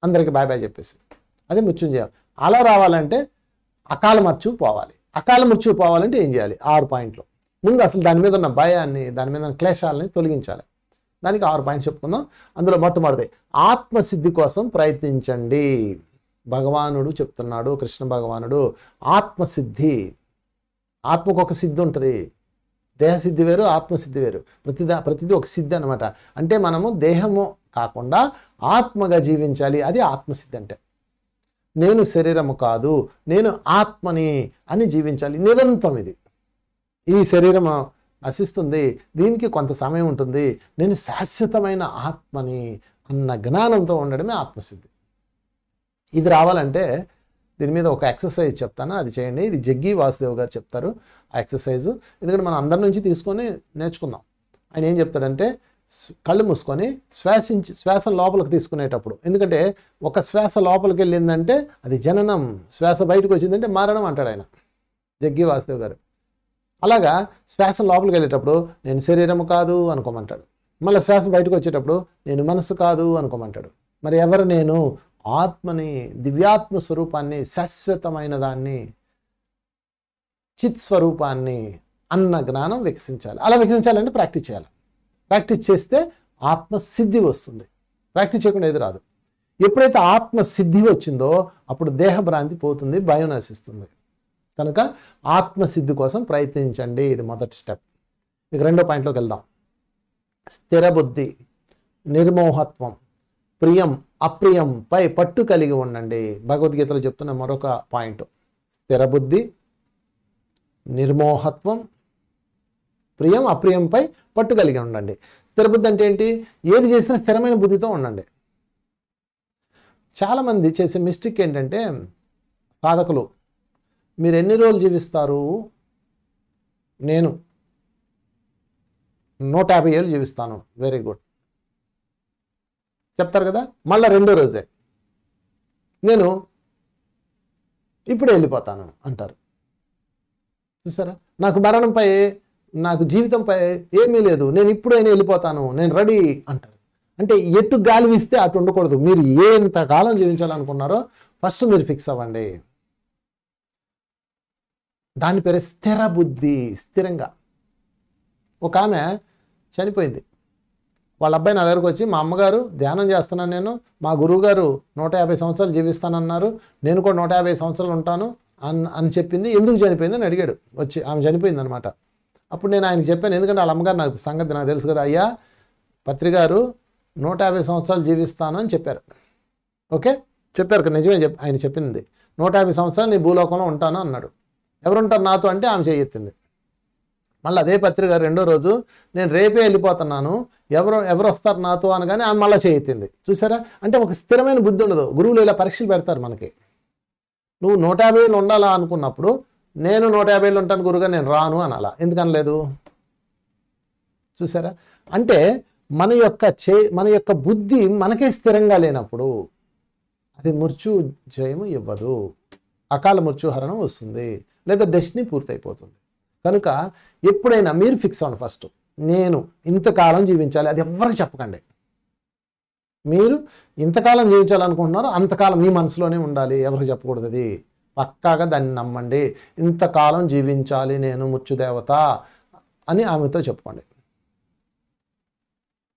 అందరికీ బాయ్ బాయ్ చెప్పేసి, అదే మృత్యుంజయం. అలా రావాలంటే అకాల మృత్యువు పోవాలి. అకాల మృత్యువు పోవాలంటే ఏం చేయాలి? 6 పాయింట్లు. ముందు అసలు దాని మీద ఉన్న భయాన్ని, దాని మీద ఉన్న క్లేశాలని తొలగించాలి. దానికి 6 పాయింట్స్ చెప్పుకుందాం. అందులో మొట్టమొదటి, ఆత్మసిద్ధి కోసం ప్రయత్నించండి. భగవానుడు చెప్తున్నాడు, కృష్ణ భగవానుడు, ఆత్మసిద్ధి. ఆత్మకు ఒక సిద్ధి ఉంటుంది. దేహసిద్ధి వేరు, ఆత్మసిద్ధి వేరు. ప్రతిదీ ఒక సిద్ధి అనమాట. అంటే మనము దేహము కాకుండా ఆత్మగా జీవించాలి. అది ఆత్మసిద్ధి అంటే. నేను శరీరము కాదు, నేను ఆత్మని అని జీవించాలి నిరంతరం. ఈ శరీరం నశిస్తుంది, దీనికి కొంత సమయం ఉంటుంది, నేను శాశ్వతమైన ఆత్మని అన్న జ్ఞానంతో ఉండడమే ఆత్మసిద్ధి. ఇది రావాలంటే దీని మీద ఒక ఎక్సర్సైజ్ చెప్తాను, అది చేయండి. ఇది జగ్గి వాసుదేవ్ గారు చెప్తారు ఆ ఎక్సర్సైజు. ఎందుకంటే మనం అందరి నుంచి తీసుకొని నేర్చుకుందాం. ఆయన ఏం చెప్తాడంటే, కళ్ళు మూసుకొని శ్వాస లోపలికి తీసుకునేటప్పుడు, ఎందుకంటే ఒక శ్వాస లోపలికి వెళ్ళిందంటే అది జననం, శ్వాస బయటకు వచ్చిందంటే మరణం అంటాడు ఆయన, జగ్గి వాసుదేవ్ గారు. అలాగా శ్వాస లోపలికి వెళ్ళేటప్పుడు నేను శరీరము కాదు అనుకోమంటాడు. మళ్ళీ శ్వాస బయటకు వచ్చేటప్పుడు నేను మనసు కాదు అనుకోమంటాడు. మరి ఎవరు నేను? ఆత్మని, దివ్యాత్మ స్వరూపాన్ని, శాశ్వతమైన దాన్ని, చిత్ స్వరూపాన్ని అన్న జ్ఞానం వికసించాలి. అలా వికసించాలంటే ప్రాక్టీస్ చేయాలి. ప్రాక్టీస్ చేస్తే ఆత్మసిద్ధి వస్తుంది. ప్రాక్టీస్ చేయకుండా ఏది రాదు. ఎప్పుడైతే ఆత్మసిద్ధి వచ్చిందో అప్పుడు దేహభ్రాంతి పోతుంది, భయం నశిస్తుంది. కనుక ఆత్మసిద్ధి కోసం ప్రయత్నించండి. ఇది మొదటి స్టెప్. ఇక రెండో పాయింట్లోకి వెళ్దాం. స్థిర బుద్ధి, నిర్మోహత్వం, ప్రియం అప్రియంపై పట్టు కలిగి ఉండండి. భగవద్గీతలో చెప్తున్న మరొక పాయింట్, స్థిర బుద్ధి, నిర్మోహత్వం, ప్రియం అప్రియంపై పట్టు కలిగి ఉండండి. స్థిర బుద్ధి అంటే ఏంటి? ఏది చేసినా స్థిరమైన బుద్ధితో ఉండండి. చాలామంది చేసే మిస్టేక్ ఏంటంటే, సాధకులు మీరు ఎన్ని రోజులు జీవిస్తారు? నేను 150 ఏళ్ళు జీవిస్తాను. వెరీ గుడ్ చెప్తారు కదా. మళ్ళీ రెండో రోజే నేను ఇప్పుడే వెళ్ళిపోతాను అంటారు. చూసారా? నాకు మరణంపై, నాకు జీవితంపై ఏమీ లేదు, నేను ఇప్పుడైనా వెళ్ళిపోతాను, నేను రెడీ అంటారు. అంటే ఎటు గాలి వీస్తే అటు ఉండకూడదు. మీరు ఎంతకాలం జీవించాలనుకున్నారో ఫస్ట్ మీరు ఫిక్స్ అవ్వండి. దాని పేరే స్థిర బుద్ధి. స్థిరంగా. ఒక ఆమె చనిపోయింది. వాళ్ళ అబ్బాయి నా దగ్గరకు వచ్చి, మా అమ్మగారు ధ్యానం చేస్తున్నాను, నేను మా గురువుగారు 150 సంవత్సరాలు జీవిస్తానన్నారు, నేను కూడా 150 సంవత్సరాలు ఉంటాను అని చెప్పింది. ఎందుకు చనిపోయింది అని అడిగాడు వచ్చి. ఆమె చనిపోయింది అనమాట. అప్పుడు నేను ఆయనకి చెప్పాను, ఎందుకంటే వాళ్ళ అమ్మగారు నాకు సంగతి నాకు తెలుసు కదా, అయ్యా పత్రిగారు 150 సంవత్సరాలు జీవిస్తాను అని చెప్పారు. ఓకే, చెప్పారు కదా, నిజమే ఆయన చెప్పింది. 150 సంవత్సరాలు నీ భూలోకంలో ఉంటాను అన్నాడు. ఎవరుంటారు నాతో అంటే ఆమె చేయెత్తింది. మళ్ళీ అదే పత్రిక రెండో రోజు నేను రేపే వెళ్ళిపోతున్నాను, ఎవరు వస్తారు నాతో అనగానే ఆమె మళ్ళీ చేయెత్తింది. చూసారా, అంటే ఒక స్థిరమైన బుద్ధి ఉండదు. గురువులు ఇలా పరీక్షలు పెడతారు మనకి. నువ్వు 150 ఏళ్ళు ఉండాలా అనుకున్నప్పుడు నేను 150 ఏళ్ళు ఉంటాను గురువుగా, నేను రాను అనాలా, ఎందుకనలేదు? చూసారా, అంటే మన యొక్క బుద్ధి మనకే స్థిరంగా లేనప్పుడు అది మృత్యు జయము ఇవ్వదు, అకాల మృత్యుహరణం వస్తుంది, లేదా డెస్టినీ పూర్తయిపోతుంది. కనుక ఎప్పుడైనా మీరు ఫిక్స్ అవ్వండి. ఫస్ట్ నేను ఇంతకాలం జీవించాలి, అది ఎవరికి చెప్పకండి. మీరు ఇంతకాలం జీవించాలనుకుంటున్నారో అంతకాలం మీ మనసులోనే ఉండాలి, ఎవరికి చెప్పకూడదు. అది పక్కాగా దాన్ని నమ్మండి. ఇంతకాలం జీవించాలి నేను మృత్యుదేవత అని ఆమెతో చెప్పుకోండి.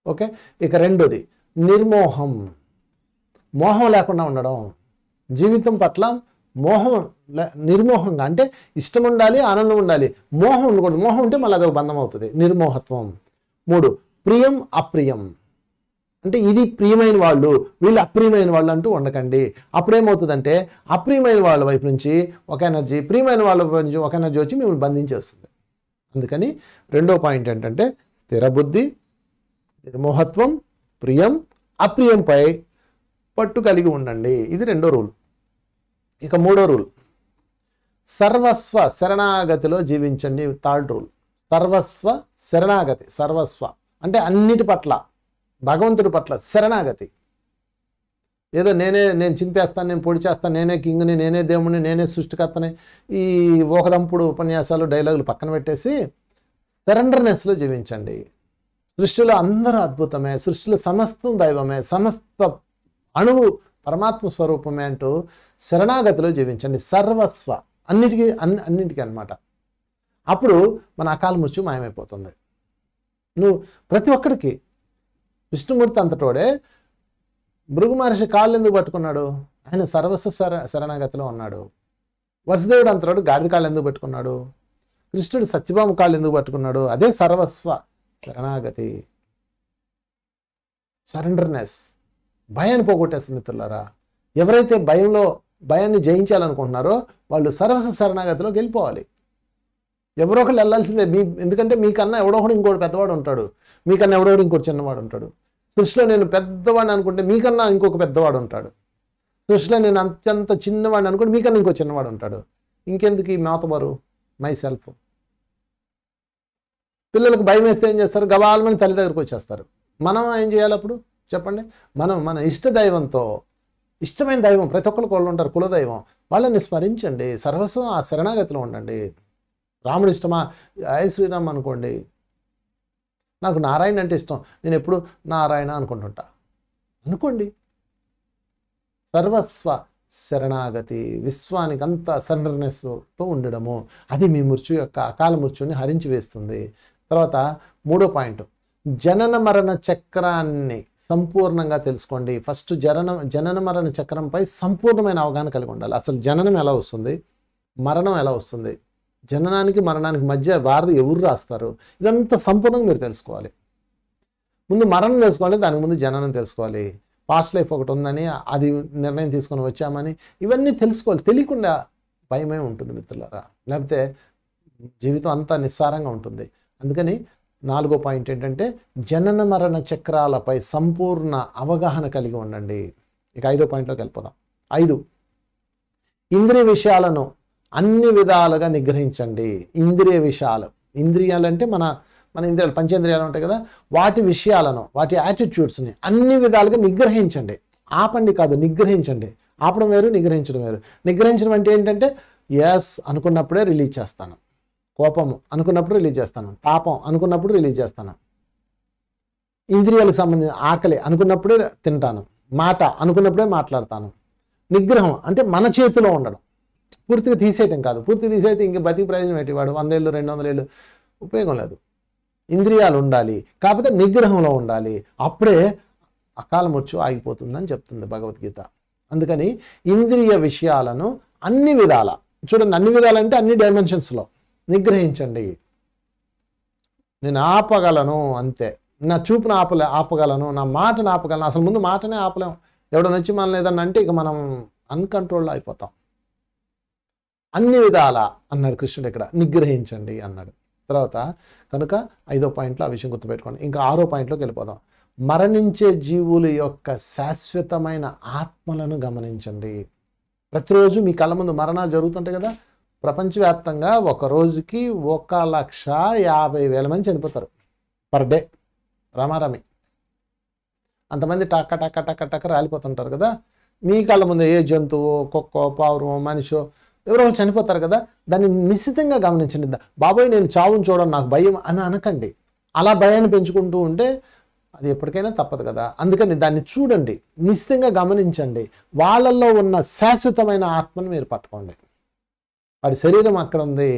ఓకే, ఇక రెండోది నిర్మోహం, మోహం లేకుండా ఉండడం. జీవితం పట్ల మోహం నిర్మోహంగా, అంటే ఇష్టం ఉండాలి, ఆనందం ఉండాలి, మోహం ఉండకూడదు. మోహం ఉంటే మళ్ళీ అదొక బంధం అవుతుంది, నిర్మోహత్వం. 3 ప్రియం అప్రియం, అంటే ఇది ప్రియమైన వాళ్ళు, వీళ్ళు అప్రియమైన వాళ్ళు అంటూ ఉండకండి. అప్పుడేమవుతుందంటే అప్రియమైన వాళ్ళ వైపు నుంచి ఒక ఎనర్జీ, ప్రియమైన వాళ్ళ వైపు నుంచి ఒక ఎనర్జీ వచ్చి మిమ్మల్ని బంధించేస్తుంది. అందుకని రెండో పాయింట్ ఏంటంటే స్థిర బుద్ధి, నిర్మోహత్వం, ప్రియం అప్రియంపై పట్టు కలిగి ఉండండి. ఇది రెండో రూల్. ఇక మూడో రూల్ సర్వస్వ శరణాగతిలో జీవించండి. థర్డ్ రూల్ సర్వస్వ శరణాగతి. సర్వస్వ అంటే అన్నిటి పట్ల, భగవంతుడి పట్ల శరణాగతి. ఏదో నేను చింపేస్తాను, నేను పొడి చేస్తాను, నేనే కింగ్ని, నేనే దేవుడిని, నేనే సృష్టికర్తని, ఈ ఒకదంపుడు ఉపన్యాసాలు డైలాగులు పక్కన పెట్టేసి సరెండర్నెస్లో జీవించండి. సృష్టిలో అందరూ అద్భుతమే, సృష్టిలో సమస్తం దైవమే, సమస్త అణువు పరమాత్మ స్వరూపమే అంటూ శరణాగతిలో జీవించండి. సర్వస్వ అన్నిటికీ అనమాట. అప్పుడు మన అకాల మృత్యు మాయమైపోతుంది. నువ్వు ప్రతి ఒక్కడికి విష్ణుమూర్తి అంతటోడే భృగు మహర్షి కాళ్ళు ఎందుకు పట్టుకున్నాడు? ఆయన సర్వస్వ శరణాగతిలో ఉన్నాడు. వసుదేవుడు అంతటోడు గాడిద కాళ్ళు ఎందుకు పట్టుకున్నాడు? కృష్ణుడు సత్యభామ కాళ్ళు ఎందుకు పట్టుకున్నాడు? అదే సర్వస్వ శరణాగతి, సరెండర్నెస్. భయాన్ని పోగొట్టేస్తుంది మిత్రులారా. ఎవరైతే భయాన్ని జయించాలనుకుంటున్నారో వాళ్ళు సర్వస్వ శరణాగతిలోకి వెళ్ళిపోవాలి. ఎవరో ఒకళ్ళు వెళ్ళాల్సిందే. ఎందుకంటే మీకన్నా ఎవడో ఒకడు ఇంకోటి పెద్దవాడు ఉంటాడు, మీకన్నా ఎవడో ఒకడు ఇంకోటి చిన్నవాడు ఉంటాడు. సృష్టిలో నేను పెద్దవాడిని అనుకుంటే మీకన్నా ఇంకొక పెద్దవాడు ఉంటాడు. సృష్టిలో నేను అత్యంత చిన్నవాడిని అనుకుంటే మీకన్నా ఇంకో చిన్నవాడు ఉంటాడు. ఇంకెందుకు ఈ మాతబరు మై సెల్ఫ్? పిల్లలకు భయం వేస్తే ఏం చేస్తారు? గబాలమని తల్లి దగ్గరకు వచ్చేస్తారు. మనం ఏం చేయాలి అప్పుడు చెప్పండి? మన ఇష్టదైవంతో, ఇష్టమైన దైవం ప్రతి ఒక్కరికి వాళ్ళు ఉంటారు, కులదైవం, వాళ్ళని స్మరించండి. సర్వస్వం ఆ శరణాగతిలో ఉండండి. రాముడు ఇష్టమా? జై శ్రీరామ్ అనుకోండి. నాకు నారాయణ అంటే ఇష్టం, నేను ఎప్పుడు నారాయణ అనుకోండి. సర్వస్వ శరణాగతి, విశ్వానికి అంత సరెండర్నెస్తో ఉండడము, అది మీ మృత్యు యొక్క అకాల మృత్యుని హరించి వేస్తుంది. తర్వాత మూడో పాయింట్ జనన మరణ చక్రాన్ని సంపూర్ణంగా తెలుసుకోండి. ఫస్ట్ జనన మరణ చక్రంపై సంపూర్ణమైన అవగాహన కలిగి ఉండాలి. అసలు జననం ఎలా వస్తుంది, మరణం ఎలా వస్తుంది, జననానికి మరణానికి మధ్య వారధి ఎవరు రాస్తారు, ఇదంతా సంపూర్ణంగా మీరు తెలుసుకోవాలి. ముందు మరణం తెలుసుకోవాలి, దానికి ముందు జననం తెలుసుకోవాలి. పాస్ట్ లైఫ్ ఒకటి ఉందని, అది నిర్ణయం తీసుకొని వచ్చామని, ఇవన్నీ తెలుసుకోవాలి. తెలియకుండా భయమే ఉంటుంది మిత్రులారా, లేకపోతే జీవితం అంతా నిస్సారంగా ఉంటుంది. అందుకని నాలుగో పాయింట్ ఏంటంటే జనన మరణ చక్రాలపై సంపూర్ణ అవగాహన కలిగి ఉండండి. ఇక ఐదో పాయింట్లోకి వెళ్ళిపోదాం. 5 ఇంద్రియ విషయాలను అన్ని విధాలుగా నిగ్రహించండి. ఇంద్రియ విషయాలు, ఇంద్రియాలంటే మన ఇంద్రియాలు, పంచేంద్రియాలు ఉంటాయి కదా, వాటి విషయాలను, వాటి యాటిట్యూడ్స్ని అన్ని విధాలుగా నిగ్రహించండి. ఆపండి కాదు, నిగ్రహించండి. ఆపడం వేరు, నిగ్రహించడం వేరు. నిగ్రహించడం అంటే ఏంటంటే ఎస్ అనుకున్నప్పుడే రిలీజ్ చేస్తాను, కోపము అనుకున్నప్పుడు రిలీజ్ చేస్తాను, తాపం అనుకున్నప్పుడు రిలీజ్ చేస్తాను, ఇంద్రియాలకు సంబంధించిన ఆకలి అనుకున్నప్పుడే తింటాను, మాట అనుకున్నప్పుడే మాట్లాడతాను. నిగ్రహం అంటే మన చేతిలో ఉండడం, పూర్తిగా తీసేయటం కాదు. పూర్తిగా తీసేస్తే ఇంక బతికి ప్రయోజనం ఏంటి? వాడు 100 ఏళ్ళు 200 ఏళ్ళు ఉపయోగం లేదు. ఇంద్రియాలు ఉండాలి, కాకపోతే నిగ్రహంలో ఉండాలి. అప్పుడే అకాల మృత్యు ఆగిపోతుందని చెప్తుంది భగవద్గీత. అందుకని ఇంద్రియ విషయాలను అన్ని విధాల, చూడండి, అన్ని విధాలంటే అన్ని డైమెన్షన్స్లో నిగ్రహించండి. నేను ఆపగలను అంతే, నా చూపును ఆపగలను, నా మాటను ఆపగలను. అసలు ముందు మాటనే ఆపలేం. ఎవడన్నా వచ్చి మనల్ని ఏదన్నా అంటే ఇక మనం అన్కంట్రోల్లో అయిపోతాం. అన్ని విధాల అన్నాడు కృష్ణుడు ఇక్కడ, నిగ్రహించండి అన్నాడు. తర్వాత కనుక 5వ పాయింట్లో ఆ విషయం గుర్తుపెట్టుకోండి. ఇంకా 6వ పాయింట్లోకి వెళ్ళిపోదాం. మరణించే జీవుల యొక్క శాశ్వతమైన ఆత్మలను గమనించండి. ప్రతిరోజు మీ కళ్ళ ముందు మరణాలు జరుగుతుంటాయి కదా. ప్రపంచవ్యాప్తంగా ఒక రోజుకి 1,50,000 మంది చనిపోతారు పర్ డే. రామారామి అంతమంది టక్క టక్క టక్క టక్క రాలిపోతుంటారు కదా. మీ కళ్ళ ముందు ఏ జంతువు, కుక్కో, పావురమో, మనిషో ఎవరో చనిపోతారు కదా. దాన్ని నిశ్చితంగా గమనించండి. బాబోయ్ నేను చావును చూడను, నాకు భయం అని అనకండి. అలా భయాన్ని పెంచుకుంటూ ఉంటే అది ఎప్పటికైనా తప్పదు కదా. అందుకని దాన్ని చూడండి, నిశ్చితంగా గమనించండి. వాళ్ళల్లో ఉన్న శాశ్వతమైన ఆత్మను మీరు పట్టుకోండి. వాడి శరీరం అక్కడ ఉంది,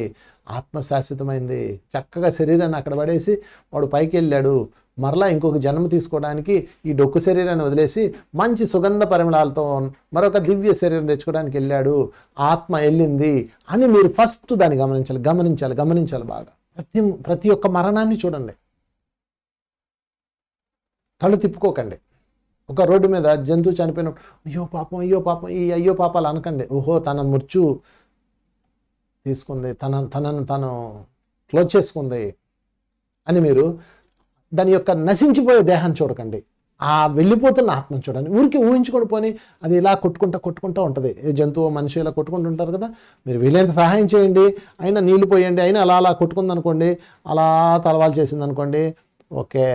ఆత్మ శాశ్వతమైంది. చక్కగా శరీరాన్ని అక్కడ పడేసి వాడు పైకి వెళ్ళాడు. మరలా ఇంకొక జన్మ తీసుకోవడానికి ఈ డొక్కు శరీరాన్ని వదిలేసి మంచి సుగంధ పరిమళాలతో మరొక దివ్య శరీరం తెచ్చుకోవడానికి వెళ్ళాడు. ఆత్మ వెళ్ళింది అని మీరు ఫస్ట్ దాన్ని గమనించాలి బాగా. ప్రతి ఒక్క మరణాన్ని చూడండి, కళ్ళు తిప్పుకోకండి. ఒక రోడ్డు మీద జంతువు చనిపోయినప్పుడు అయ్యో పాపం ఈ అయ్యో పాపాలు అనకండి. ఓహో తన మృత్యు తీసుకుంది, తనను తను క్లోజ్ చేసుకుంది అని మీరు దాని యొక్క నశించిపోయే దేహాన్ని చూడకండి. ఆ వెళ్ళిపోతున్న ఆత్మను చూడండి. ఊరికి ఊహించుకొని పోని అది ఇలా కొట్టుకుంటూ ఉంటుంది. ఏ జంతువు మనిషి ఇలా కొట్టుకుంటుంటారు కదా. మీరు వీలైనంత సహాయం చేయండి, అయినా నీళ్లు పోయండి, అయినా అలా కొట్టుకుందనుకోండి, అలా తలవాలు చేసింది అనుకోండి, okay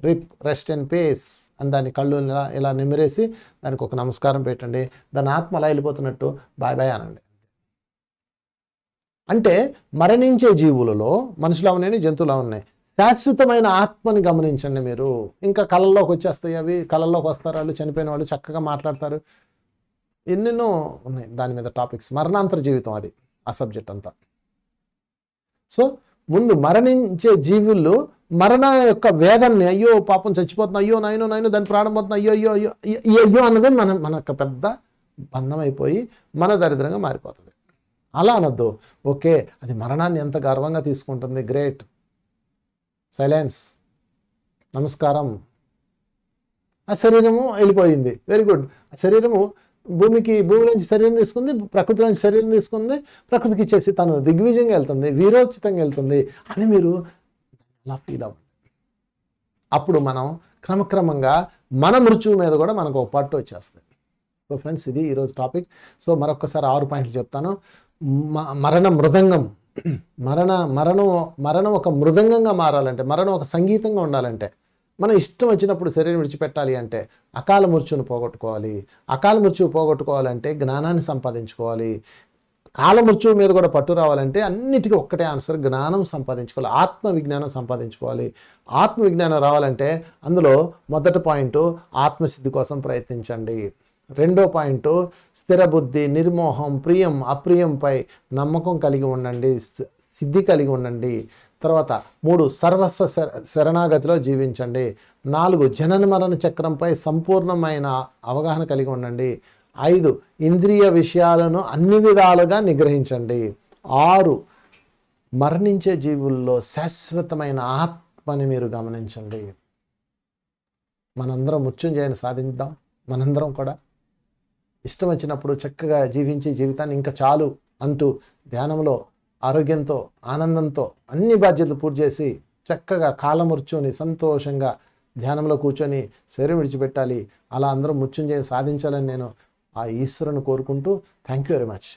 RIP rest and peace అని దాని కళ్ళు ఇలా నిమిరేసి దానికి ఒక నమస్కారం పెట్టండి. దాని ఆత్మ అలా వెళ్ళిపోతున్నట్టు బాయ్ బాయ్ అనండి. అంటే మరణించే జీవులలో మనుషులు ఉన్నాయి, జంతువులు ఉన్నాయి, శాశ్వతమైన ఆత్మని గమనించండి మీరు. ఇంకా కళల్లోకి వచ్చేస్తాయి అవి. కళల్లోకి వస్తారు వాళ్ళు, చనిపోయిన వాళ్ళు చక్కగా మాట్లాడతారు. ఎన్నెన్నో ఉన్నాయి దాని మీద టాపిక్స్. మరణాంతర జీవితం అది ఆ సబ్జెక్ట్ అంతా. సో ముందు మరణించే జీవులు మరణ యొక్క వేదనని, అయ్యో పాపం చచ్చిపోతున్నా, అయ్యో నాయనో దాని ప్రాణం పోతున్నా, అయ్యో అన్నదే మనకు పెద్ద బంధం అయిపోయి మన దరిద్రంగా మారిపోతుంది. అలా అనొద్దు. ఓకే అది మరణాన్ని ఎంత గర్వంగా తీసుకుంటుంది, గ్రేట్, సైలెన్స్, నమస్కారం. ఆ శరీరము వెళ్ళిపోయింది, వెరీ గుడ్. ఆ శరీరము భూమిలోంచి శరీరం తీసుకుంది, ప్రకృతిలోంచి శరీరం తీసుకుంది, ప్రకృతికి ఇచ్చేసి తను దిగ్విజయంగా వెళ్తుంది, వీరోచితంగా వెళ్తుంది అని మీరు అలా ఫీల్ అవ్వండి. అప్పుడు మనం క్రమక్రమంగా మన మృత్యువు మీద కూడా మనకు ఒక పట్టు వచ్చేస్తుంది. సో ఫ్రెండ్స్ ఇది ఈరోజు టాపిక్. సో మరొకసారి 6 పాయింట్లు చెప్తాను. మరణ మృదంగం, మరణం ఒక మృదంగంగా మారాలంటే, మరణం ఒక సంగీతంగా ఉండాలంటే, మనం ఇష్టం వచ్చినప్పుడు శరీరం విడిచిపెట్టాలి అంటే అకాల మృత్యువును పోగొట్టుకోవాలి. అకాల మృత్యువు పోగొట్టుకోవాలంటే జ్ఞానాన్ని సంపాదించుకోవాలి. కాల మృత్యువు మీద కూడా పట్టు రావాలంటే అన్నిటికీ ఒక్కటే ఆన్సర్, జ్ఞానం సంపాదించుకోవాలి, ఆత్మ విజ్ఞానం సంపాదించుకోవాలి. ఆత్మ విజ్ఞానం రావాలంటే అందులో మొదటి పాయింట్ ఆత్మసిద్ధి కోసం ప్రయత్నించండి. 2వ పాయింట్ స్థిర బుద్ధి, నిర్మోహం, ప్రియం అప్రియంపై నమ్మకం కలిగి ఉండండి, సిద్ధి కలిగి ఉండండి. తర్వాత 3 సర్వస్వ శరణాగతిలో జీవించండి. 4 జనన మరణ చక్రంపై సంపూర్ణమైన అవగాహన కలిగి ఉండండి. 5 ఇంద్రియ విషయాలను అన్ని విధాలుగా నిగ్రహించండి. 6 మరణించే జీవుల్లో శాశ్వతమైన ఆత్మని మీరు గమనించండి. మనందరం మృత్యుంజయాన్ని సాధిద్దాం. మనందరం కూడా ఇష్టం వచ్చినప్పుడు చక్కగా జీవించి జీవితాన్ని ఇంకా చాలు అంటూ ధ్యానంలో ఆరోగ్యంతో ఆనందంతో అన్ని బాధ్యతలు పూర్తి చేసి చక్కగా కాలమృత్యుని సంతోషంగా ధ్యానంలో కూర్చొని శరీరం విడిచిపెట్టాలి. అలా అందరం మృత్యుంజయం సాధించాలని నేను ఆ ఈశ్వరుని కోరుకుంటూ థ్యాంక్ యూ వెరీ మచ్.